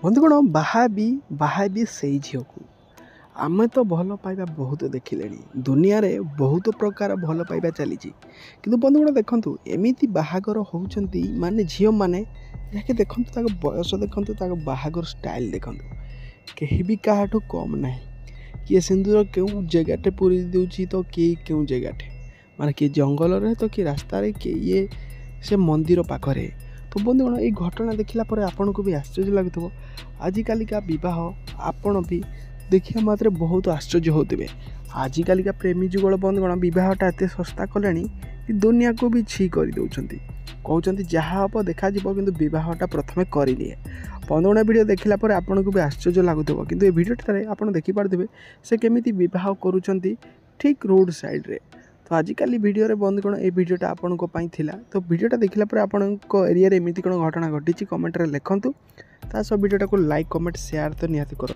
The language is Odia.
ବନ୍ଧୁଗଣ ବାହା ବି ସେଇ ଝିଅକୁ ଆମେ ତ ଭଲ ପାଇବା ବହୁତ ଦେଖିଲେଣି। ଦୁନିଆରେ ବହୁତ ପ୍ରକାର ଭଲ ପାଇବା ଚାଲିଛି, କିନ୍ତୁ ବନ୍ଧୁଗଣ ଦେଖନ୍ତୁ ଏମିତି ବାହାଘର ହେଉଛନ୍ତି ମାନେ ଝିଅମାନେ ଯାହାକି ଦେଖନ୍ତୁ ତାଙ୍କ ବୟସ ଦେଖନ୍ତୁ, ତାଙ୍କ ବାହାଘର ଷ୍ଟାଇଲ୍ ଦେଖନ୍ତୁ, କେହି ବି କାହାଠୁ କମ୍ ନାହିଁ। କିଏ ସିନ୍ଦୁର କେଉଁ ଜାଗାଟେ ପୁରେଇ ଦେଉଛି ତ କିଏ କେଉଁ ଜାଗାଟେ, ମାନେ କିଏ ଜଙ୍ଗଲରେ ତ କିଏ ରାସ୍ତାରେ, କିଏ ସେ ମନ୍ଦିର ପାଖରେ। ତ ବନ୍ଧୁଗଣ ଏଇ ଘଟଣା ଦେଖିଲା ପରେ ଆପଣଙ୍କୁ ବି ଆଶ୍ଚର୍ଯ୍ୟ ଲାଗୁଥିବ। ଆଜିକାଲିକା ବିବାହ ଆପଣ ବି ଦେଖିବା ମାତ୍ରେ ବହୁତ ଆଶ୍ଚର୍ଯ୍ୟ ହେଉଥିବେ। ଆଜିକାଲିକା ପ୍ରେମୀ ଯୁଗଳ ବନ୍ଧୁଗଣ ବିବାହଟା ଏତେ ଶସ୍ତା କଲେଣି କି ଦୁନିଆକୁ ବି ଛି କରିଦେଉଛନ୍ତି। କହୁଛନ୍ତି ଯାହା ହେବ ଦେଖାଯିବ, କିନ୍ତୁ ବିବାହଟା ପ୍ରଥମେ କରିନିଏ। ବନ୍ଧୁଗଣ ଭିଡ଼ିଓ ଦେଖିଲା ପରେ ଆପଣଙ୍କୁ ବି ଆଶ୍ଚର୍ଯ୍ୟ ଲାଗୁଥିବ, କିନ୍ତୁ ଏ ଭିଡ଼ିଓଟାରେ ଆପଣ ଦେଖିପାରୁଥିବେ ସେ କେମିତି ବିବାହ କରୁଛନ୍ତି ଠିକ୍ ରୋଡ଼ ସାଇଡ଼୍ରେ। ତ ଆଜିକାଲି ଭିଡ଼ିଓରେ ବନ୍ଧୁଗଣ এই ଭିଡ଼ିଓଟା ଆପଣଙ୍କ ପାଇଁ ଥିଲା। ତ ଭିଡ଼ିଓଟା ଦେଖିଲା ପରେ ଆପଣଙ୍କ ଏରିଆରେ ଏମିତି କ'ଣ ଘଟଣା ଘଟିଛି କମେଣ୍ଟରେ ଲେଖନ୍ତୁ। ତା ସହ ଭିଡ଼ିଓଟାକୁ ଲାଇକ୍ କମେଣ୍ଟ ସେୟାର ତ ନିହାତି କର।